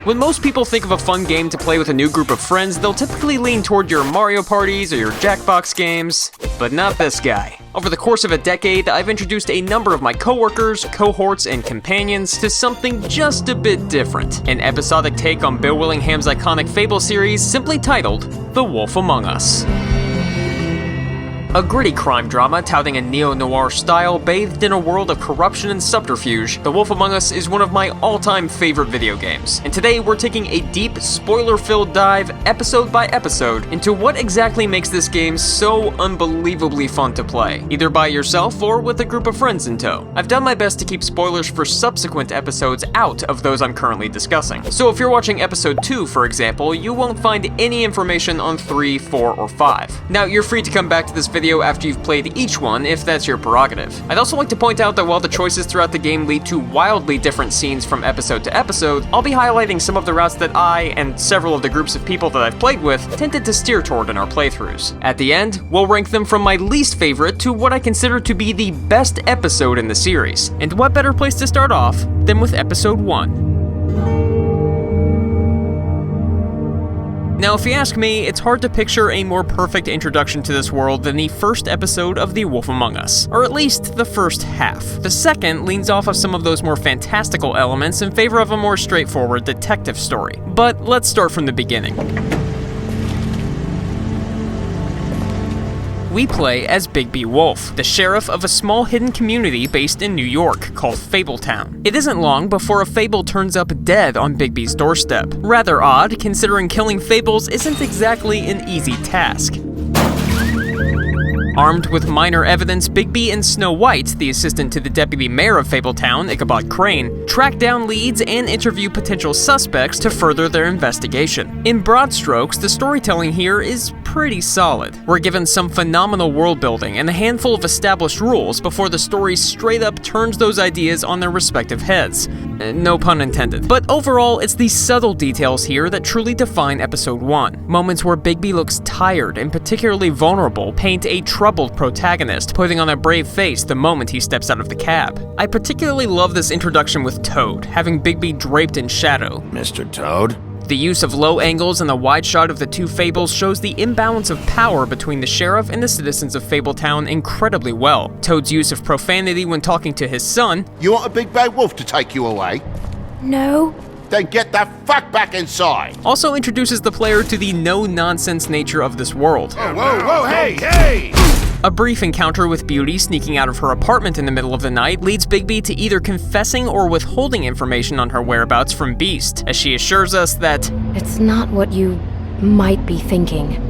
When most people think of a fun game to play with a new group of friends, they'll typically lean toward your Mario parties or your Jackbox games, but not this guy. Over the course of a decade, I've introduced a number of my coworkers, cohorts, and companions to something just a bit different. An episodic take on Bill Willingham's iconic Fable series simply titled The Wolf Among Us. A gritty crime drama touting a neo-noir style bathed in a world of corruption and subterfuge, The Wolf Among Us is one of my all-time favorite video games. And today we're taking a deep, spoiler-filled dive, episode by episode, into what exactly makes this game so unbelievably fun to play, either by yourself or with a group of friends in tow. I've done my best to keep spoilers for subsequent episodes out of those I'm currently discussing. So if you're watching episode 2, for example, you won't find any information on 3, 4, or 5. Now, you're free to come back to this video after you've played each one, if that's your prerogative. I'd also like to point out that while the choices throughout the game lead to wildly different scenes from episode to episode, I'll be highlighting some of the routes that I, and several of the groups of people that I've played with, tended to steer toward in our playthroughs. At the end, we'll rank them from my least favorite to what I consider to be the best episode in the series. And what better place to start off than with episode 1. Now, if you ask me, it's hard to picture a more perfect introduction to this world than the first episode of The Wolf Among Us, or at least the first half. The second leans off of some of those more fantastical elements in favor of a more straightforward detective story. But let's start from the beginning. We play as Bigby Wolf, the sheriff of a small hidden community based in New York called Fabletown. It isn't long before a Fable turns up dead on Bigby's doorstep. Rather odd, considering killing Fables isn't exactly an easy task. Armed with minor evidence, Bigby and Snow White, the assistant to the deputy mayor of Fabletown, Ichabod Crane, track down leads and interview potential suspects to further their investigation. In broad strokes, the storytelling here is pretty solid. We're given some phenomenal world building and a handful of established rules before the story straight up turns those ideas on their respective heads. No pun intended. But overall, it's the subtle details here that truly define episode 1. Moments where Bigby looks tired and particularly vulnerable paint a troubled protagonist, putting on a brave face the moment he steps out of the cab. I particularly love this introduction with Toad, having Bigby draped in shadow. Mr. Toad? The use of low angles and the wide shot of the two Fables shows the imbalance of power between the sheriff and the citizens of Fabletown incredibly well. Toad's use of profanity when talking to his son. You want a big bad wolf to take you away? No. Then get the fuck back inside! Also introduces the player to the no-nonsense nature of this world. Whoa, hey! A brief encounter with Beauty sneaking out of her apartment in the middle of the night leads Bigby to either confessing or withholding information on her whereabouts from Beast, as she assures us that It's not what you might be thinking.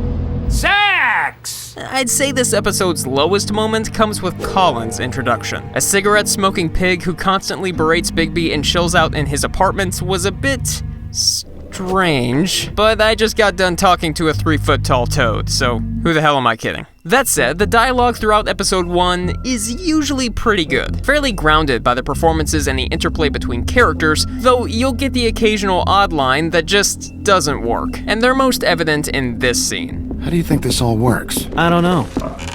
Sex! I'd say this episode's lowest moment comes with Colin's introduction. A cigarette-smoking pig who constantly berates Bigby and chills out in his apartment was a bit strange, but I just got done talking to a 3-foot-tall toad, so who the hell am I kidding? That said, the dialogue throughout episode 1 is usually pretty good, fairly grounded by the performances and the interplay between characters, though you'll get the occasional odd line that just doesn't work, and they're most evident in this scene. How do you think this all works? I don't know.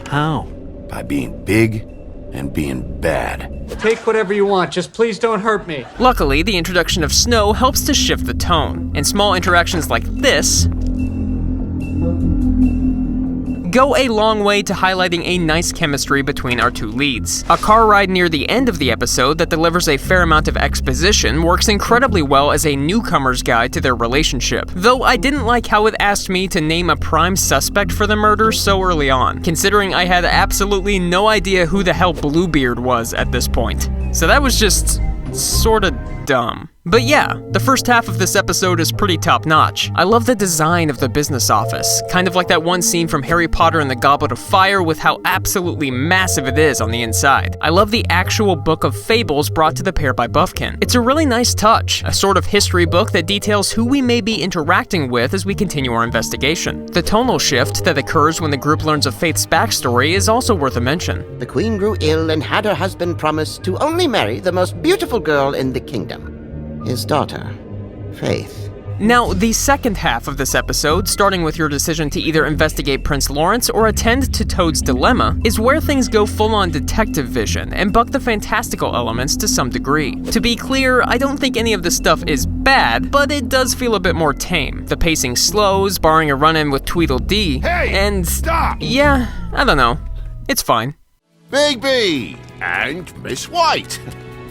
How? By being big and being bad. Take whatever you want, just please don't hurt me. Luckily, the introduction of Snow helps to shift the tone, and small interactions like this go a long way to highlighting a nice chemistry between our two leads. A car ride near the end of the episode that delivers a fair amount of exposition works incredibly well as a newcomer's guide to their relationship, though I didn't like how it asked me to name a prime suspect for the murder so early on, considering I had absolutely no idea who the hell Bluebeard was at this point. So that was just sorta dumb. But yeah, the first half of this episode is pretty top-notch. I love the design of the business office, kind of like that one scene from Harry Potter and the Goblet of Fire with how absolutely massive it is on the inside. I love the actual book of fables brought to the pair by Buffkin. It's a really nice touch, a sort of history book that details who we may be interacting with as we continue our investigation. The tonal shift that occurs when the group learns of Faith's backstory is also worth a mention. The queen grew ill and had her husband promise to only marry the most beautiful girl in the kingdom. His daughter, Faith. Now, the second half of this episode, starting with your decision to either investigate Prince Lawrence or attend to Toad's dilemma, is where things go full-on detective vision and buck the fantastical elements to some degree. To be clear, I don't think any of this stuff is bad, but it does feel a bit more tame. The pacing slows, barring a run-in with Tweedledee, and stop! Yeah, I don't know. It's fine. Bigby! And Miss White!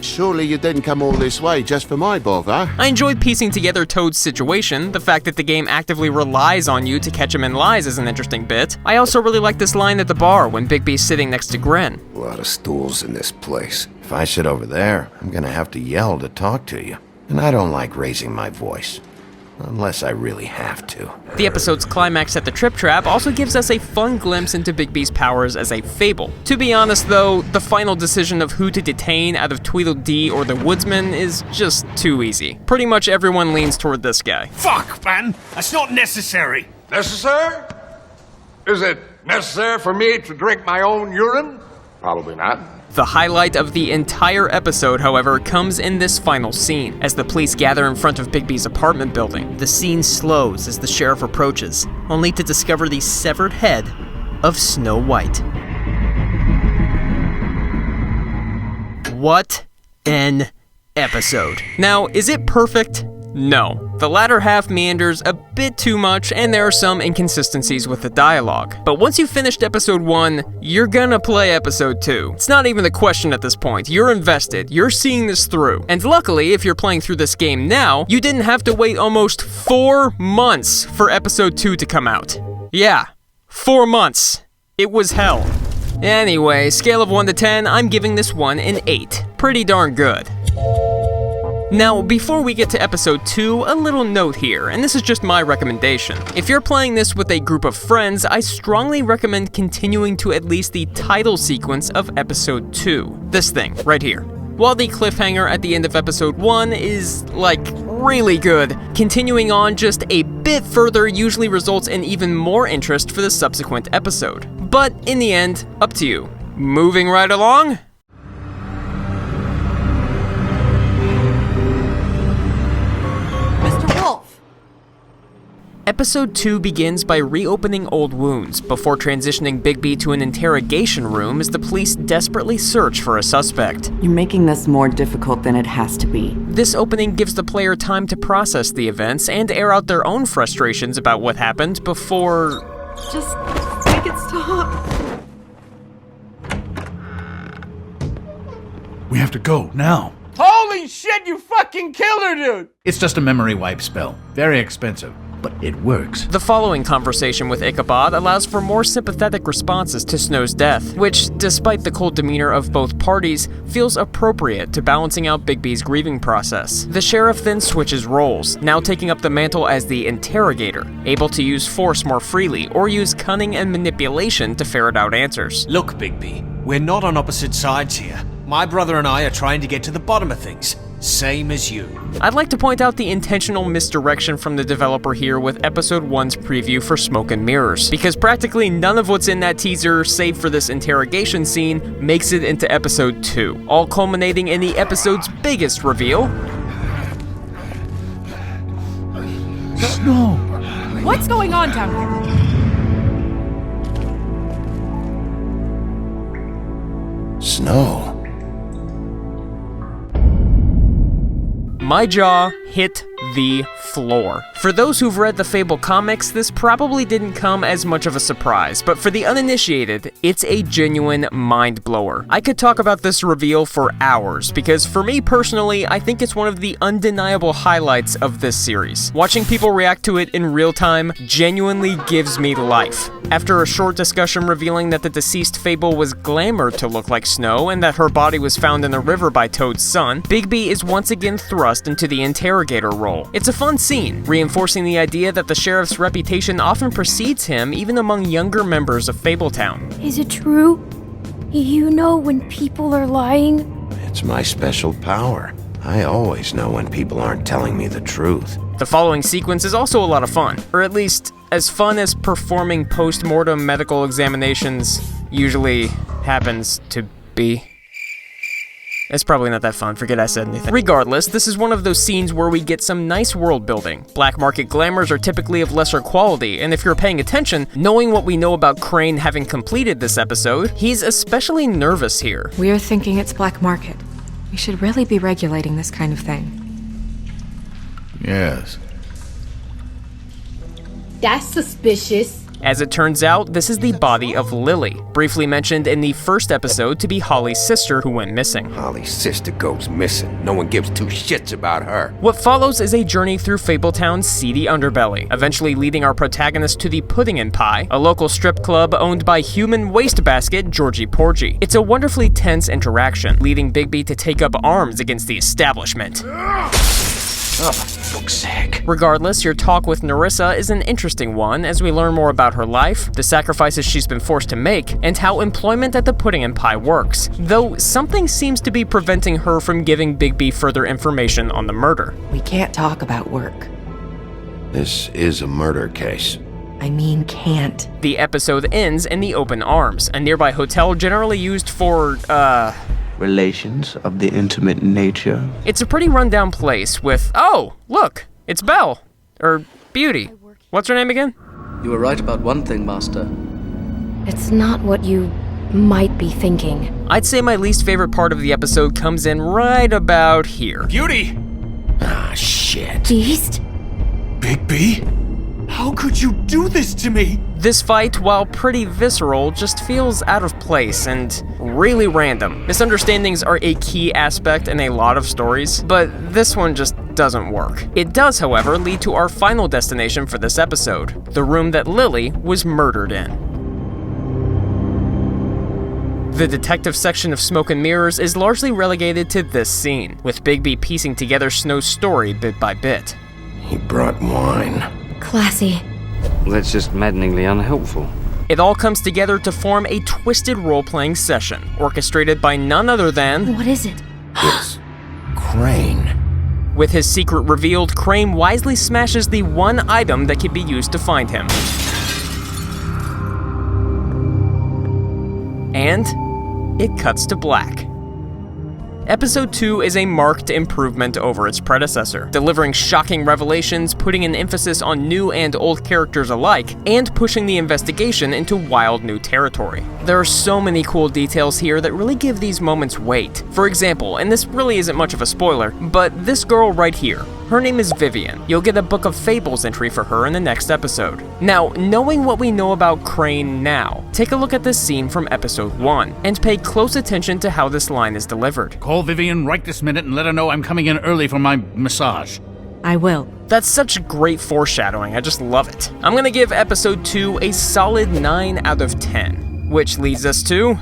Surely you didn't come all this way just for my bother? I enjoyed piecing together Toad's situation. The fact that the game actively relies on you to catch him in lies is an interesting bit. I also really like this line at the bar when Bigby's sitting next to Gren. A lot of stools in this place. If I sit over there, I'm gonna have to yell to talk to you. And I don't like raising my voice. Unless I really have to. The episode's climax at the Trip Trap also gives us a fun glimpse into Bigby's powers as a fable. To be honest though, the final decision of who to detain out of Tweedledee or the Woodsman is just too easy. Pretty much everyone leans toward this guy. Fuck, man! That's not necessary! Necessary? Is it necessary for me to drink my own urine? Probably not. The highlight of the entire episode, however, comes in this final scene. As the police gather in front of Bigby's apartment building, the scene slows as the sheriff approaches, only to discover the severed head of Snow White. What an episode. Now, is it perfect? No. The latter half meanders a bit too much, and there are some inconsistencies with the dialogue. But once you've finished episode 1, you're gonna play episode 2. It's not even a question at this point. You're invested. You're seeing this through. And luckily, if you're playing through this game now, you didn't have to wait almost 4 months for episode 2 to come out. Yeah, 4 months. It was hell. Anyway, scale of 1 to 10, I'm giving this one an 8. Pretty darn good. Now, before we get to episode 2, a little note here, and this is just my recommendation. If you're playing this with a group of friends, I strongly recommend continuing to at least the title sequence of episode 2. This thing, right here. While the cliffhanger at the end of episode 1 is, like, really good, continuing on just a bit further usually results in even more interest for the subsequent episode. But in the end, up to you. Moving right along? Episode 2 begins by reopening old wounds before transitioning Bigby to an interrogation room as the police desperately search for a suspect. You're making this more difficult than it has to be. This opening gives the player time to process the events and air out their own frustrations about what happened before... Just make it stop. We have to go, now. Holy shit, you fucking killed her, dude! It's just a memory wipe spell. Very expensive, but it works. The following conversation with Ichabod allows for more sympathetic responses to Snow's death, which, despite the cold demeanor of both parties, feels appropriate to balancing out Bigby's grieving process. The sheriff then switches roles, now taking up the mantle as the interrogator, able to use force more freely or use cunning and manipulation to ferret out answers. Look, Bigby, we're not on opposite sides here. My brother and I are trying to get to the bottom of things. Same as you. I'd like to point out the intentional misdirection from the developer here with episode 1's preview for Smoke and Mirrors, because practically none of what's in that teaser, save for this interrogation scene, makes it into episode 2, all culminating in the episode's biggest reveal. Snow! What's going on down here? Snow. My jaw hit the floor. For those who've read the Fable comics, this probably didn't come as much of a surprise, but for the uninitiated, it's a genuine mind blower. I could talk about this reveal for hours, because for me personally, I think it's one of the undeniable highlights of this series. Watching people react to it in real time genuinely gives me life. After a short discussion revealing that the deceased Fable was glamored to look like Snow and that her body was found in the river by Toad's son, Bigby is once again thrust into the interrogator role. It's a fun scene, reinforcing the idea that the sheriff's reputation often precedes him even among younger members of Fabletown. Is it true? You know when people are lying? It's my special power. I always know when people aren't telling me the truth. The following sequence is also a lot of fun, or at least as fun as performing post-mortem medical examinations usually happens to be. It's probably not that fun, forget I said anything. Regardless, this is one of those scenes where we get some nice world building. Black market glamours are typically of lesser quality, and if you're paying attention, knowing what we know about Crane having completed this episode, he's especially nervous here. We're thinking it's black market. We should really be regulating this kind of thing. Yes. That's suspicious. As it turns out, this is the body of Lily, briefly mentioned in the first episode to be Holly's sister who went missing. Holly's sister goes missing. No one gives two shits about her. What follows is a journey through Fabletown's seedy underbelly, eventually leading our protagonist to the Pudding and Pie, a local strip club owned by human wastebasket Georgie Porgy. It's a wonderfully tense interaction, leading Bigby to take up arms against the establishment. Oh, for fuck's sake. Regardless, your talk with Nerissa is an interesting one as we learn more about her life, the sacrifices she's been forced to make, and how employment at the Pudding and Pie works, though something seems to be preventing her from giving Bigby further information on the murder. We can't talk about work. This is a murder case. I mean, can't. The episode ends in the Open Arms, a nearby hotel generally used for, relations of the intimate nature. It's a pretty rundown place with, oh, look, it's Belle. Or Beauty. What's her name again? You were right about one thing, Master. It's not what you might be thinking. I'd say my least favorite part of the episode comes in right about here. Beauty! Ah, shit. Beast? Bigby? How could you do this to me? This fight, while pretty visceral, just feels out of place and really random. Misunderstandings are a key aspect in a lot of stories, but this one just doesn't work. It does, however, lead to our final destination for this episode, the room that Lily was murdered in. The detective section of Smoke and Mirrors is largely relegated to this scene, with Bigby piecing together Snow's story bit by bit. He brought wine. Classy. That's just maddeningly unhelpful. It all comes together to form a twisted role-playing session, orchestrated by none other than... What is it? It's Crane. With his secret revealed, Crane wisely smashes the one item that can be used to find him. And it cuts to black. Episode 2 is a marked improvement over its predecessor, delivering shocking revelations, putting an emphasis on new and old characters alike, and pushing the investigation into wild new territory. There are so many cool details here that really give these moments weight. For example, and this really isn't much of a spoiler, but this girl right here, her name is Vivian. You'll get a Book of Fables entry for her in the next episode. Now, knowing what we know about Crane now, take a look at this scene from episode 1, and pay close attention to how this line is delivered. Call Vivian right this minute and let her know I'm coming in early for my massage. I will. That's such great foreshadowing, I just love it. I'm gonna give episode 2 a solid 9 out of 10, which leads us to...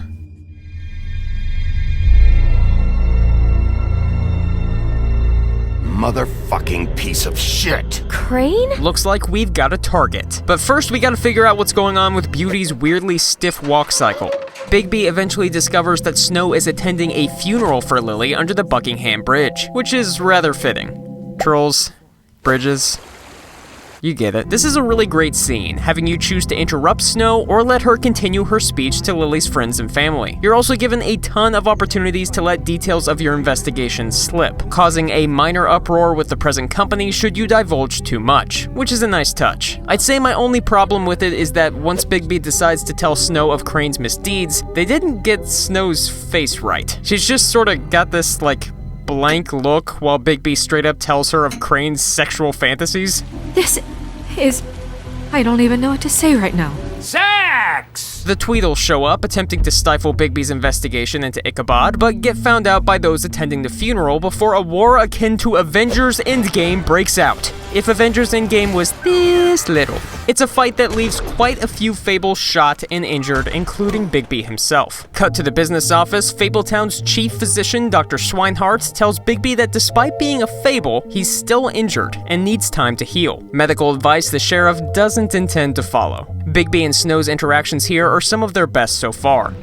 Motherfucking piece of shit. Crane? Looks like we've got a target. But first we gotta figure out what's going on with Beauty's weirdly stiff walk cycle. Bigby eventually discovers that Snow is attending a funeral for Lily under the Buckingham Bridge, which is rather fitting. Trolls, bridges, you get it. This is a really great scene, having you choose to interrupt Snow or let her continue her speech to Lily's friends and family. You're also given a ton of opportunities to let details of your investigation slip, causing a minor uproar with the present company should you divulge too much, which is a nice touch. I'd say my only problem with it is that once Bigby decides to tell Snow of Crane's misdeeds, they didn't get Snow's face right. She's just sorta got this, like, blank look while Bigby straight up tells her of Crane's sexual fantasies. This is... I don't even know what to say right now. Sex! The Tweedles show up, attempting to stifle Bigby's investigation into Ichabod, but get found out by those attending the funeral before a war akin to Avengers Endgame breaks out. If Avengers Endgame was this little. It's a fight that leaves quite a few Fables shot and injured, including Bigby himself. Cut to the business office, Fabletown's chief physician, Dr. Schweinhardt, tells Bigby that despite being a Fable, he's still injured and needs time to heal. Medical advice the sheriff doesn't intend to follow. Bigby and Snow's interactions here are some of their best so far.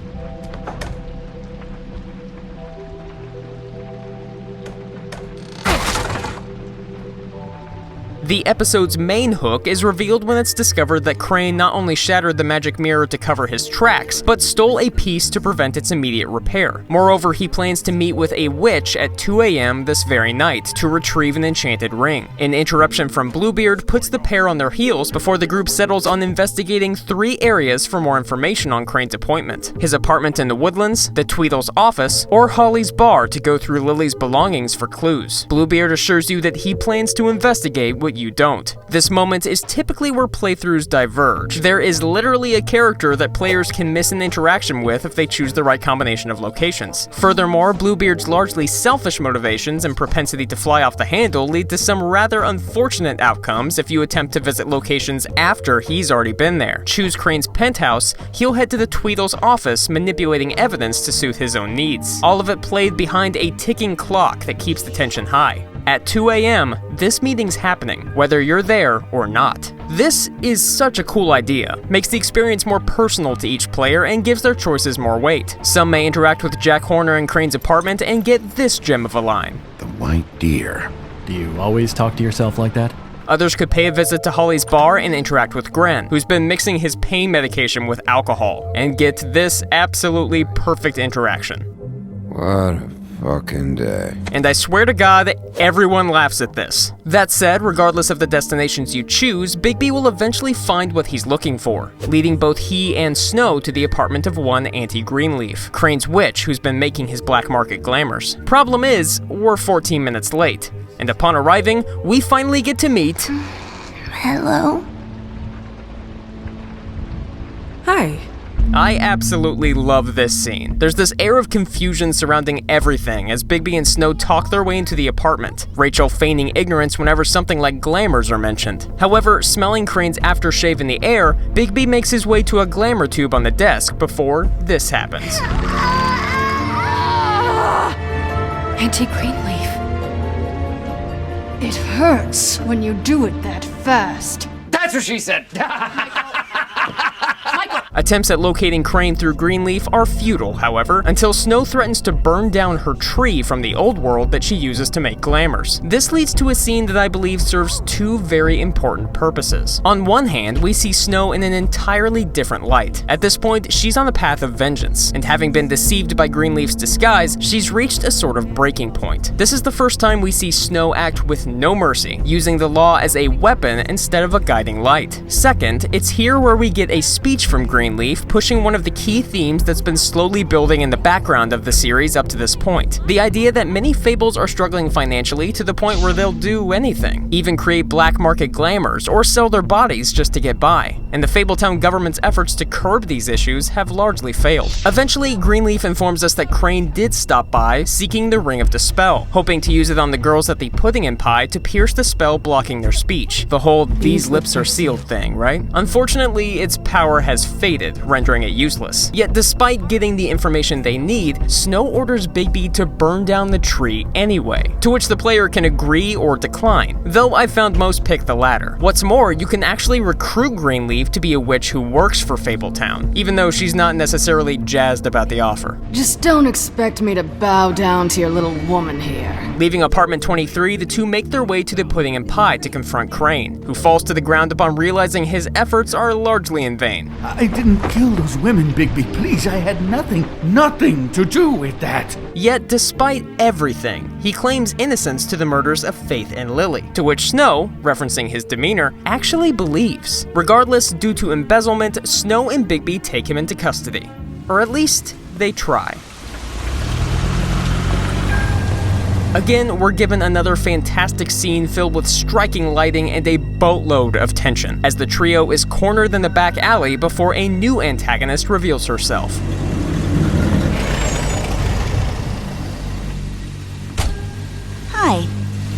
The episode's main hook is revealed when it's discovered that Crane not only shattered the magic mirror to cover his tracks, but stole a piece to prevent its immediate repair. Moreover, he plans to meet with a witch at 2 a.m. this very night to retrieve an enchanted ring. An interruption from Bluebeard puts the pair on their heels before the group settles on investigating 3 areas for more information on Crane's appointment: his apartment in the Woodlands, the Tweedle's office, or Holly's bar to go through Lily's belongings for clues. Bluebeard assures you that he plans to investigate what you don't. This moment is typically where playthroughs diverge. There is literally a character that players can miss an interaction with if they choose the right combination of locations. Furthermore, Bluebeard's largely selfish motivations and propensity to fly off the handle lead to some rather unfortunate outcomes if you attempt to visit locations after he's already been there. Choose Crane's penthouse, he'll head to the Tweedle's office, manipulating evidence to suit his own needs. All of it played behind a ticking clock that keeps the tension high. At 2 a.m., this meeting's happening, whether you're there or not. This is such a cool idea, makes the experience more personal to each player and gives their choices more weight. Some may interact with Jack Horner in Crane's apartment and get this gem of a line. The white deer. Do you always talk to yourself like that? Others could pay a visit to Holly's bar and interact with Gren, who's been mixing his pain medication with alcohol, and get this absolutely perfect interaction. What a fucking day. And I swear to God, everyone laughs at this. That said, regardless of the destinations you choose, Bigby will eventually find what he's looking for, leading both he and Snow to the apartment of one Auntie Greenleaf, Crane's witch who's been making his black market glamours. Problem is, we're 14 minutes late, and upon arriving, we finally get to meet... Hello? Hi. I absolutely love this scene. There's this air of confusion surrounding everything as Bigby and Snow talk their way into the apartment, Rachel feigning ignorance whenever something like glamours are mentioned. However, smelling Crane's aftershave in the air, Bigby makes his way to a glamour tube on the desk before this happens. Auntie Greenleaf. It hurts when you do it that fast. That's what she said. Attempts at locating Crane through Greenleaf are futile, however, until Snow threatens to burn down her tree from the old world that she uses to make glamours. This leads to a scene that I believe serves 2 very important purposes. On one hand, we see Snow in an entirely different light. At this point, she's on a path of vengeance, and having been deceived by Greenleaf's disguise, she's reached a sort of breaking point. This is the first time we see Snow act with no mercy, using the law as a weapon instead of a guiding light. Second, it's here where we get a speech from Greenleaf pushing one of the key themes that's been slowly building in the background of the series up to this point. The idea that many fables are struggling financially to the point where they'll do anything, even create black market glamours or sell their bodies just to get by. And the Fabletown government's efforts to curb these issues have largely failed. Eventually, Greenleaf informs us that Crane did stop by seeking the Ring of Dispel, hoping to use it on the girls at the Pudding and Pie to pierce the spell blocking their speech. The whole "these lips are sealed" thing, right? Unfortunately, its power has faded, rendering it useless. Yet despite getting the information they need, Snow orders Bigby to burn down the tree anyway, to which the player can agree or decline, though I found most pick the latter. What's more, you can actually recruit Greenleaf to be a witch who works for Fabletown, even though she's not necessarily jazzed about the offer. Just don't expect me to bow down to your little woman here. Leaving apartment 23, the 2 make their way to the Pudding and Pie to confront Crane, who falls to the ground upon realizing his efforts are largely in vain. I didn't kill those women, Bigby. Please, I had nothing to do with that. Yet, despite everything, he claims innocence to the murders of Faith and Lily, to which Snow, referencing his demeanor, actually believes. Regardless, due to embezzlement, Snow and Bigby take him into custody. Or at least, they try. Again, we're given another fantastic scene filled with striking lighting and a boatload of tension, as the trio is cornered in the back alley before a new antagonist reveals herself. Hi,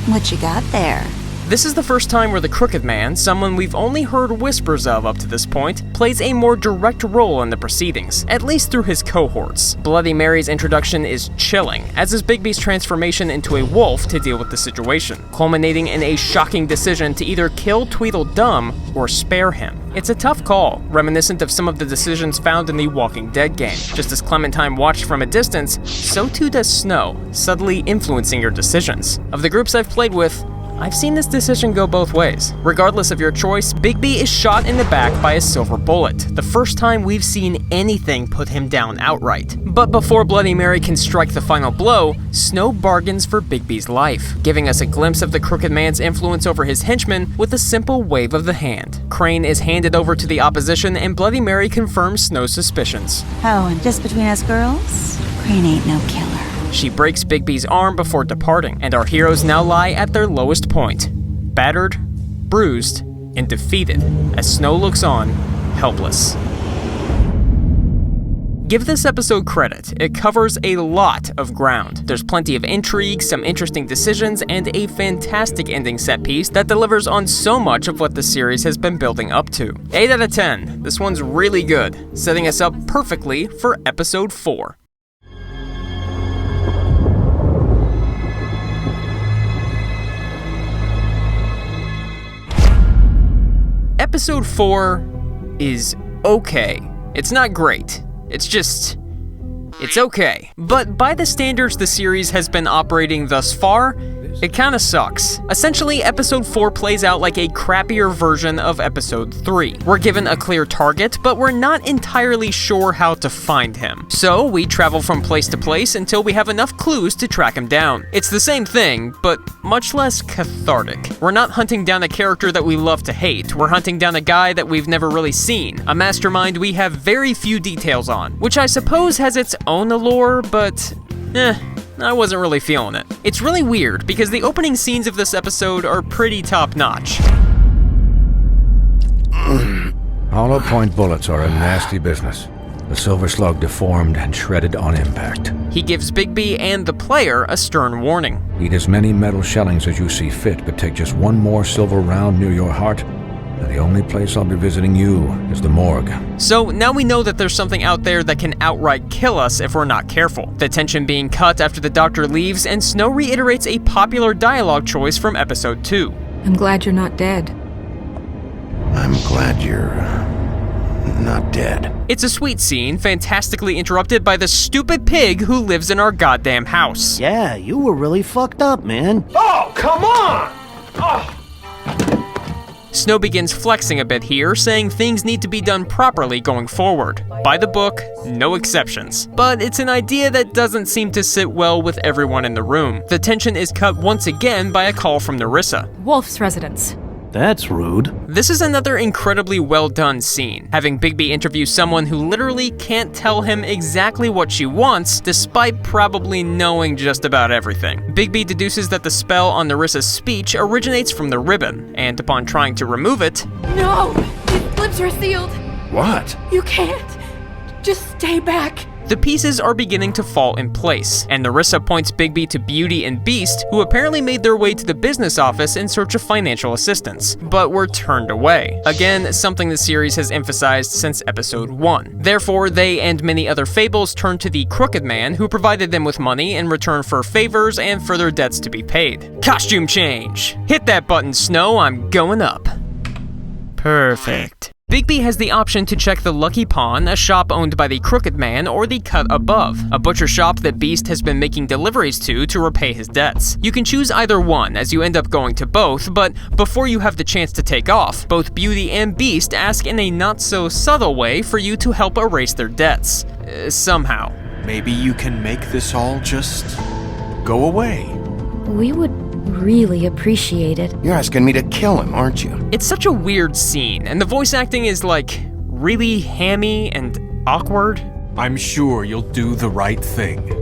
what you got there? This is the first time where the Crooked Man, someone we've only heard whispers of up to this point, plays a more direct role in the proceedings, at least through his cohorts. Bloody Mary's introduction is chilling, as is Bigby's transformation into a wolf to deal with the situation, culminating in a shocking decision to either kill Tweedledum or spare him. It's a tough call, reminiscent of some of the decisions found in the Walking Dead game. Just as Clementine watched from a distance, so too does Snow, subtly influencing your decisions. Of the groups I've played with, I've seen this decision go both ways. Regardless of your choice, Bigby is shot in the back by a silver bullet, the first time we've seen anything put him down outright. But before Bloody Mary can strike the final blow, Snow bargains for Bigby's life, giving us a glimpse of the Crooked Man's influence over his henchmen with a simple wave of the hand. Crane is handed over to the opposition, and Bloody Mary confirms Snow's suspicions. Oh, and just between us girls, Crane ain't no killer. She breaks Bigby's arm before departing, and our heroes now lie at their lowest point, battered, bruised, and defeated, as Snow looks on, helpless. Give this episode credit, it covers a lot of ground. There's plenty of intrigue, some interesting decisions, and a fantastic ending set piece that delivers on so much of what the series has been building up to. 8 out of 10, this one's really good, setting us up perfectly for episode 4. Episode 4 is okay. It's not great. It's okay. But by the standards the series has been operating thus far, it kinda sucks. Essentially, episode 4 plays out like a crappier version of episode 3. We're given a clear target, but we're not entirely sure how to find him. So we travel from place to place until we have enough clues to track him down. It's the same thing, but much less cathartic. We're not hunting down a character that we love to hate. We're hunting down a guy that we've never really seen, a mastermind we have very few details on, which I suppose has its own allure, but I wasn't really feeling it. It's really weird, because the opening scenes of this episode are pretty top-notch. Hollow point bullets are a nasty business. The Silver Slug deformed and shredded on impact. He gives Bigby and the player a stern warning. Eat as many metal shellings as you see fit, but take just one more silver round near your heart, and the only place I'll be visiting you is the morgue. So now we know that there's something out there that can outright kill us if we're not careful. The tension being cut after the doctor leaves, and Snow reiterates a popular dialogue choice from episode 2. I'm glad you're not dead. I'm glad you're not dead. It's a sweet scene, fantastically interrupted by the stupid pig who lives in our goddamn house. Yeah, you were really fucked up, man. Oh, come on! Oh. Snow begins flexing a bit here, saying things need to be done properly going forward. By the book, no exceptions. But it's an idea that doesn't seem to sit well with everyone in the room. The tension is cut once again by a call from Nerissa. Wolf's residence. That's rude. This is another incredibly well done scene, having Bigby interview someone who literally can't tell him exactly what she wants, despite probably knowing just about everything. Bigby deduces that the spell on Nerissa's speech originates from the ribbon, and upon trying to remove it... No! These lips are sealed! What? You can't! Just stay back! The pieces are beginning to fall in place, and Nerissa points Bigby to Beauty and Beast, who apparently made their way to the business office in search of financial assistance, but were turned away. Again, something the series has emphasized since episode 1. Therefore, they and many other fables turn to the Crooked Man, who provided them with money in return for favors and further debts to be paid. Costume change! Hit that button, Snow, I'm going up. Perfect. Bigby has the option to check the Lucky Pawn, a shop owned by the Crooked Man, or the Cut Above, a butcher shop that Beast has been making deliveries to repay his debts. You can choose either one, as you end up going to both, but before you have the chance to take off, both Beauty and Beast ask in a not-so-subtle way for you to help erase their debts. Somehow. Maybe you can make this all just go away. We would really appreciate it. You're asking me to kill him, aren't you? It's such a weird scene, and the voice acting is like really hammy and awkward. I'm sure you'll do the right thing.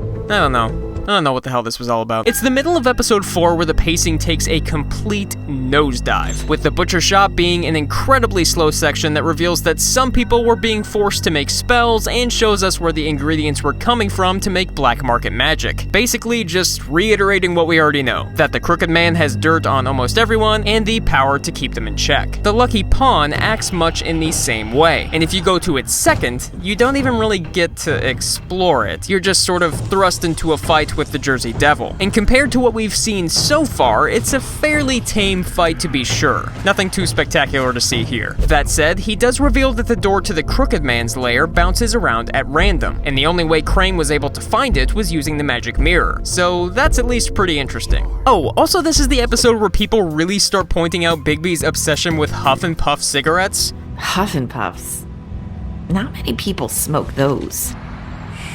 I don't know what the hell this was all about. It's the middle of episode 4 where the pacing takes a complete nosedive, with the butcher shop being an incredibly slow section that reveals that some people were being forced to make spells and shows us where the ingredients were coming from to make black market magic. Basically just reiterating what we already know, that the Crooked Man has dirt on almost everyone and the power to keep them in check. The Lucky Pawn acts much in the same way, and if you go to its second, you don't even really get to explore it. You're just sort of thrust into a fight match with the Jersey Devil. And compared to what we've seen so far, it's a fairly tame fight to be sure. Nothing too spectacular to see here. That said, he does reveal that the door to the Crooked Man's lair bounces around at random, and the only way Crane was able to find it was using the magic mirror. So that's at least pretty interesting. Oh, also this is the episode where people really start pointing out Bigby's obsession with Huff and Puff cigarettes. Huff and Puffs. Not many people smoke those.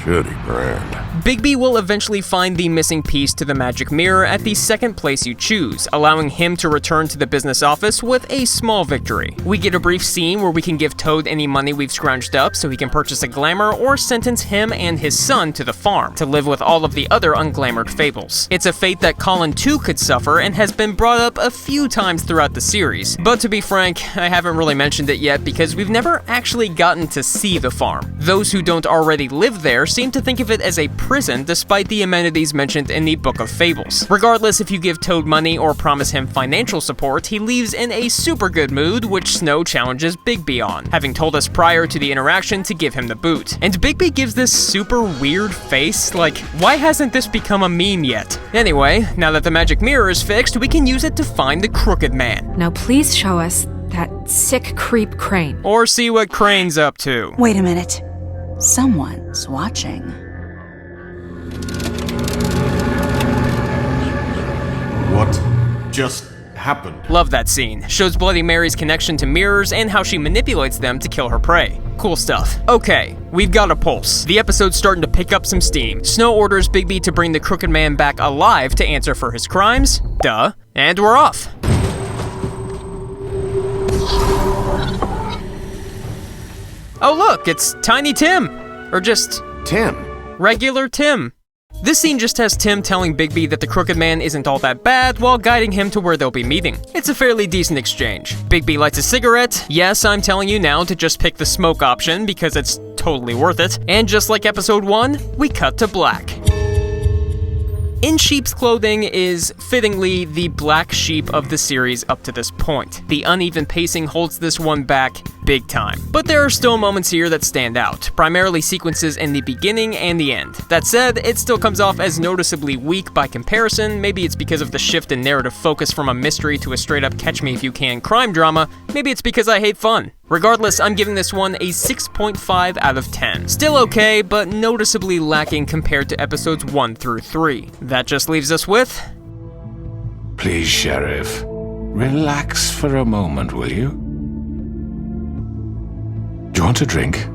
Shitty brand. Bigby will eventually find the missing piece to the magic mirror at the second place you choose, allowing him to return to the business office with a small victory. We get a brief scene where we can give Toad any money we've scrounged up so he can purchase a glamour or sentence him and his son to the farm, to live with all of the other unglamored fables. It's a fate that Colin too could suffer and has been brought up a few times throughout the series, but to be frank, I haven't really mentioned it yet because we've never actually gotten to see the farm. Those who don't already live there seem to think of it as a prison despite the amenities mentioned in the Book of Fables. Regardless, if you give Toad money or promise him financial support, he leaves in a super good mood, which Snow challenges Bigby on, having told us prior to the interaction to give him the boot. And Bigby gives this super weird face, like, why hasn't this become a meme yet? Anyway, now that the magic mirror is fixed, we can use it to find the Crooked Man. Now please show us that sick creep Crane. Or see what Crane's up to. Wait a minute. Someone's watching. What just happened? Love that scene. Shows Bloody Mary's connection to mirrors and how she manipulates them to kill her prey. Cool stuff. Okay, we've got a pulse. The episode's starting to pick up some steam. Snow orders Bigby to bring the Crooked Man back alive to answer for his crimes. Duh. And we're off. Oh look, it's Tiny Tim. Or just... Tim. Regular Tim. This scene just has Tim telling Bigby that the Crooked Man isn't all that bad while guiding him to where they'll be meeting. It's a fairly decent exchange. Bigby lights a cigarette. Yes, I'm telling you now to just pick the smoke option because it's totally worth it. And just like episode 1, we cut to black. In sheep's clothing is, fittingly, the black sheep of the series up to this point. The uneven pacing holds this one back big time. But there are still moments here that stand out, primarily sequences in the beginning and the end. That said, it still comes off as noticeably weak by comparison. Maybe it's because of the shift in narrative focus from a mystery to a straight-up catch-me-if-you-can crime drama. Maybe it's because I hate fun. Regardless, I'm giving this one a 6.5 out of 10. Still okay, but noticeably lacking compared to episodes 1 through 3. That just leaves us with... Please, Sheriff, relax for a moment, will you? Do you want a drink?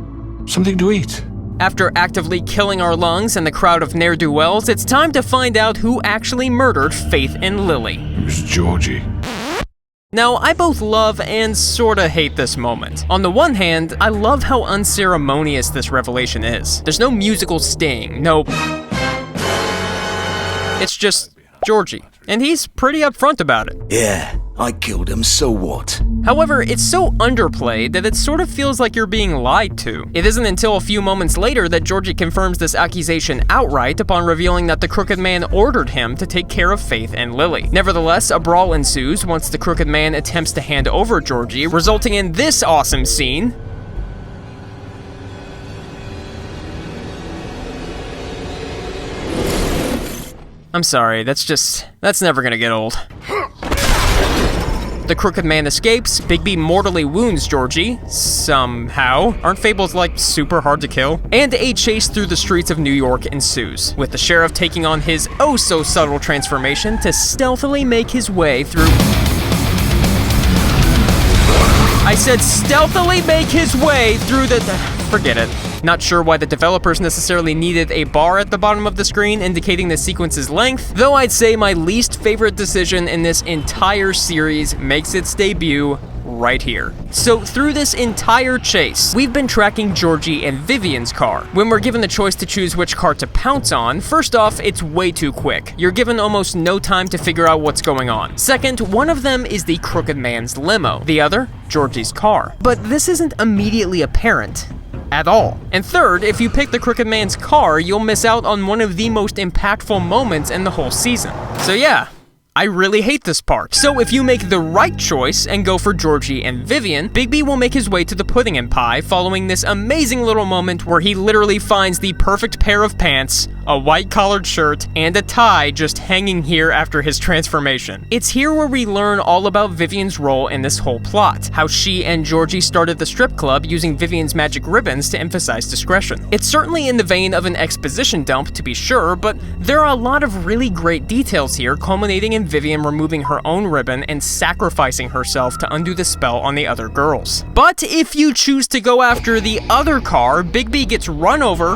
Something to eat? After actively killing our lungs and the crowd of ne'er-do-wells, it's time to find out who actually murdered Faith and Lily. It was Georgie. Now, I both love and sorta hate this moment. On the one hand, I love how unceremonious this revelation is. There's no musical sting, no... It's just Georgie, and he's pretty upfront about it. Yeah, I killed him, so what? However, it's so underplayed that it sort of feels like you're being lied to. It isn't until a few moments later that Georgie confirms this accusation outright upon revealing that the Crooked Man ordered him to take care of Faith and Lily. Nevertheless, a brawl ensues once the Crooked Man attempts to hand over Georgie, resulting in this awesome scene. I'm sorry, that's never gonna get old. The Crooked Man escapes, Bigby mortally wounds Georgie, somehow. Aren't fables, like, super hard to kill? And a chase through the streets of New York ensues, with the sheriff taking on his oh-so-subtle transformation to stealthily make his way through... I said stealthily make his way through the... Forget it. Not sure why the developers necessarily needed a bar at the bottom of the screen indicating the sequence's length, though I'd say my least favorite decision in this entire series makes its debut right here. So through this entire chase, we've been tracking Georgie and Vivian's car. When we're given the choice to choose which car to pounce on, first off, it's way too quick. You're given almost no time to figure out what's going on. Second, one of them is the Crooked Man's limo. The other, Georgie's car. But this isn't immediately apparent at all. And third, if you pick the Crooked Man's car, you'll miss out on one of the most impactful moments in the whole season. So yeah, I really hate this part. So if you make the right choice and go for Georgie and Vivian, Bigby will make his way to the pudding and pie following this amazing little moment where he literally finds the perfect pair of pants, a white collared shirt, and a tie just hanging here after his transformation. It's here where we learn all about Vivian's role in this whole plot, how she and Georgie started the strip club using Vivian's magic ribbons to emphasize discretion. It's certainly in the vein of an exposition dump, to be sure, but there are a lot of really great details here, culminating in Vivian removing her own ribbon and sacrificing herself to undo the spell on the other girls. But if you choose to go after the other car, Bigby gets run over,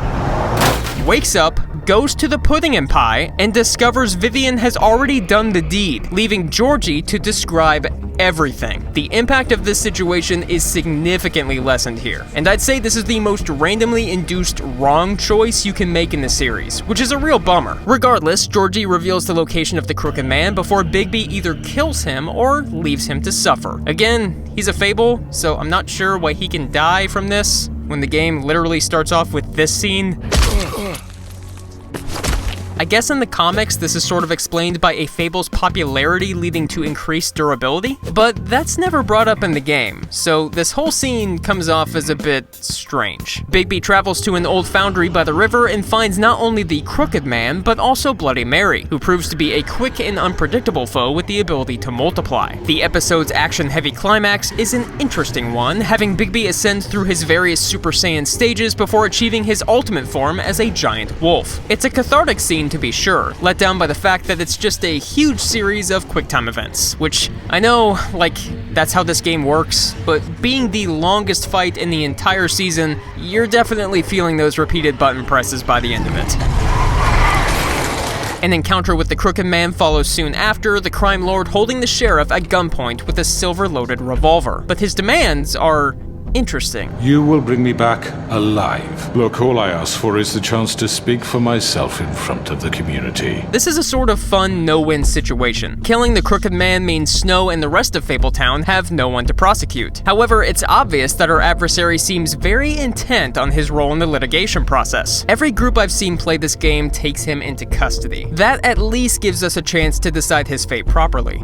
wakes up, goes to the pudding and pie, and discovers Vivian has already done the deed, leaving Georgie to describe everything. The impact of this situation is significantly lessened here, and I'd say this is the most randomly induced wrong choice you can make in the series, which is a real bummer. Regardless, Georgie reveals the location of the Crooked Man before Bigby either kills him or leaves him to suffer. Again, he's a fable, so I'm not sure why he can die from this when the game literally starts off with this scene. I guess in the comics, this is sort of explained by a fable's popularity leading to increased durability, but that's never brought up in the game, so this whole scene comes off as a bit strange. Bigby travels to an old foundry by the river and finds not only the Crooked Man, but also Bloody Mary, who proves to be a quick and unpredictable foe with the ability to multiply. The episode's action-heavy climax is an interesting one, having Bigby ascend through his various Super Saiyan stages before achieving his ultimate form as a giant wolf. It's a cathartic scene to be sure, let down by the fact that it's just a huge series of QuickTime events, which I know, like, that's how this game works, but being the longest fight in the entire season, you're definitely feeling those repeated button presses by the end of it. An encounter with the Crooked Man follows soon after, the crime lord holding the sheriff at gunpoint with a silver-loaded revolver, but his demands are interesting. You will bring me back alive. Look, all I ask for is the chance to speak for myself in front of the community. This is a sort of fun no-win situation. Killing the Crooked Man means Snow and the rest of Fabletown have no one to prosecute. However, it's obvious that our adversary seems very intent on his role in the litigation process. Every group I've seen play this game takes him into custody. That at least gives us a chance to decide his fate properly.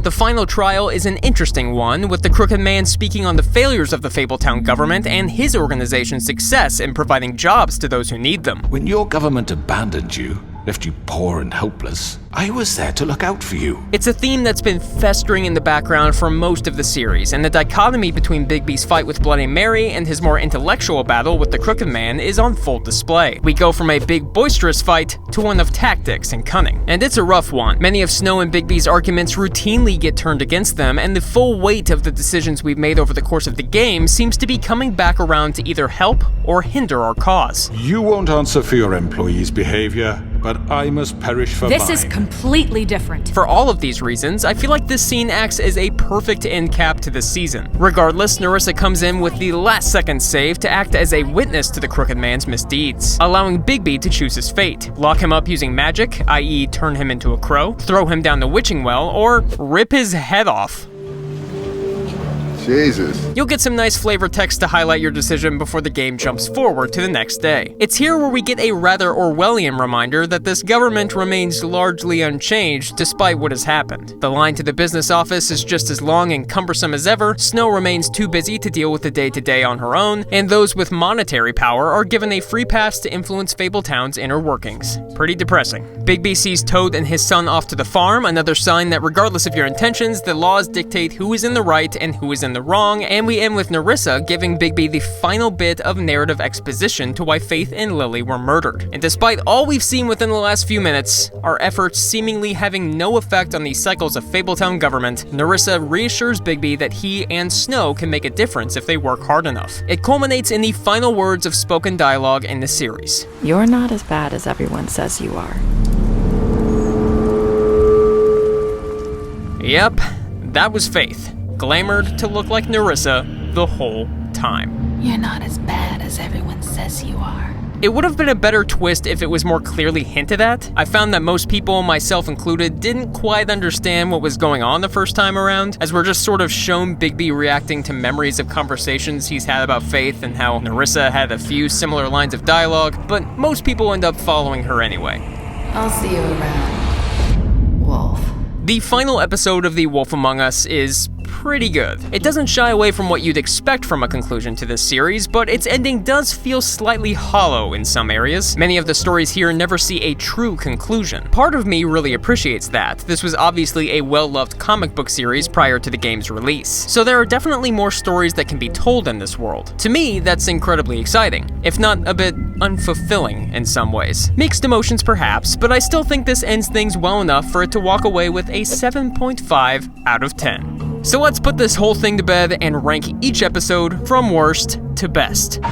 The final trial is an interesting one, with the Crooked Man speaking on the failures of the Fabletown government and his organization's success in providing jobs to those who need them. When your government abandoned you, left you poor and helpless, I was there to look out for you. It's a theme that's been festering in the background for most of the series, and the dichotomy between Bigby's fight with Bloody Mary and his more intellectual battle with the Crooked Man is on full display. We go from a big boisterous fight to one of tactics and cunning, and it's a rough one. Many of Snow and Bigby's arguments routinely get turned against them, and the full weight of the decisions we've made over the course of the game seems to be coming back around to either help or hinder our cause. You won't answer for your employees' behavior, but I must perish for This mine. is completely different. For all of these reasons, I feel like this scene acts as a perfect end cap to this season. Regardless, Nerissa comes in with the last-second save to act as a witness to the Crooked Man's misdeeds, allowing Bigby to choose his fate. Lock him up using magic, i.e. turn him into a crow, throw him down the witching well, or rip his head off. Jesus. You'll get some nice flavor text to highlight your decision before the game jumps forward to the next day. It's here where we get a rather Orwellian reminder that this government remains largely unchanged despite what has happened. The line to the business office is just as long and cumbersome as ever, Snow remains too busy to deal with the day-to-day on her own, and those with monetary power are given a free pass to influence Fabletown's inner workings. Pretty depressing. Bigby sees Toad and his son off to the farm, another sign that regardless of your intentions, the laws dictate who is in the right and who is in the wrong, and we end with Nerissa giving Bigby the final bit of narrative exposition to why Faith and Lily were murdered. And despite all we've seen within the last few minutes, our efforts seemingly having no effect on the cycles of Fabletown government, Nerissa reassures Bigby that he and Snow can make a difference if they work hard enough. It culminates in the final words of spoken dialogue in the series. You're not as bad as everyone says you are. Yep, that was Faith, glamored to look like Nerissa the whole time. You're not as bad as everyone says you are. It would have been a better twist if it was more clearly hinted at. I found that most people, myself included, didn't quite understand what was going on the first time around, as we're just sort of shown Bigby reacting to memories of conversations he's had about Faith and how Nerissa had a few similar lines of dialogue, but most people end up following her anyway. I'll see you around, Wolf. The final episode of The Wolf Among Us is pretty good. It doesn't shy away from what you'd expect from a conclusion to this series, but its ending does feel slightly hollow in some areas. Many of the stories here never see a true conclusion. Part of me really appreciates that. This was obviously a well-loved comic book series prior to the game's release, so there are definitely more stories that can be told in this world. To me, that's incredibly exciting, if not a bit unfulfilling in some ways. Mixed emotions perhaps, but I still think this ends things well enough for it to walk away with a 7.5 out of 10. So let's put this whole thing to bed and rank each episode from worst to best.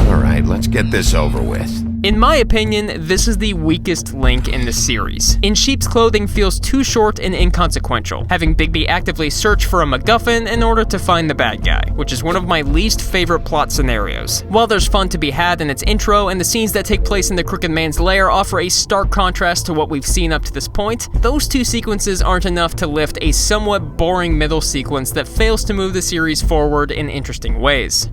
Alright, let's get this over with. In my opinion, this is the weakest link in the series. In Sheep's Clothing feels too short and inconsequential, having Bigby actively search for a MacGuffin in order to find the bad guy, which is one of my least favorite plot scenarios. While there's fun to be had in its intro, and the scenes that take place in the Crooked Man's lair offer a stark contrast to what we've seen up to this point, those two sequences aren't enough to lift a somewhat boring middle sequence that fails to move the series forward in interesting ways.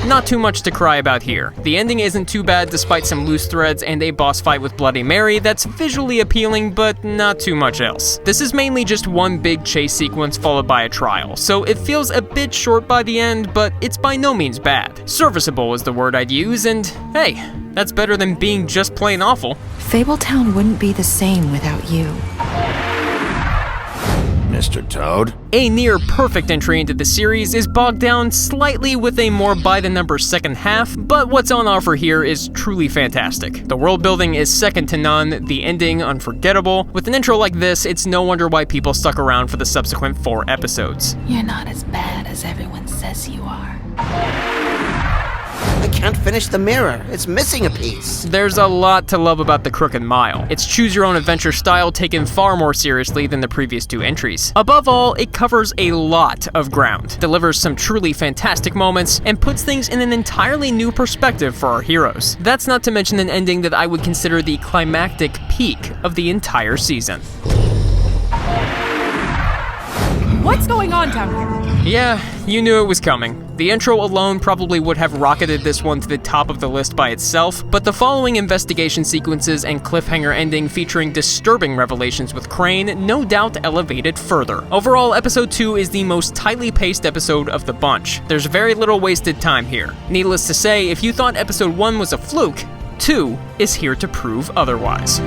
Not too much to cry about here. The ending isn't too bad despite some loose threads and a boss fight with Bloody Mary that's visually appealing, but not too much else. This is mainly just one big chase sequence followed by a trial, so it feels a bit short by the end, but it's by no means bad. Serviceable is the word I'd use, and hey, that's better than being just plain awful. Fabletown wouldn't be the same without you. Mr. Toad? A near-perfect entry into the series is bogged down slightly with a more by-the-numbers second half, but what's on offer here is truly fantastic. The world building is second to none, the ending unforgettable. With an intro like this, it's no wonder why people stuck around for the subsequent 4 episodes. You're not as bad as everyone says you are. I can't finish the mirror. It's missing a piece. There's a lot to love about the Crooked Mile. Its choose-your-own-adventure style taken far more seriously than the previous 2 entries. Above all, it covers a lot of ground, delivers some truly fantastic moments, and puts things in an entirely new perspective for our heroes. That's not to mention an ending that I would consider the climactic peak of the entire season. What's going on down here? Yeah, you knew it was coming. The intro alone probably would have rocketed this one to the top of the list by itself, but the following investigation sequences and cliffhanger ending featuring disturbing revelations with Crane no doubt elevated further. Overall, episode 2 is the most tightly paced episode of the bunch. There's very little wasted time here. Needless to say, if you thought episode 1 was a fluke, 2 is here to prove otherwise.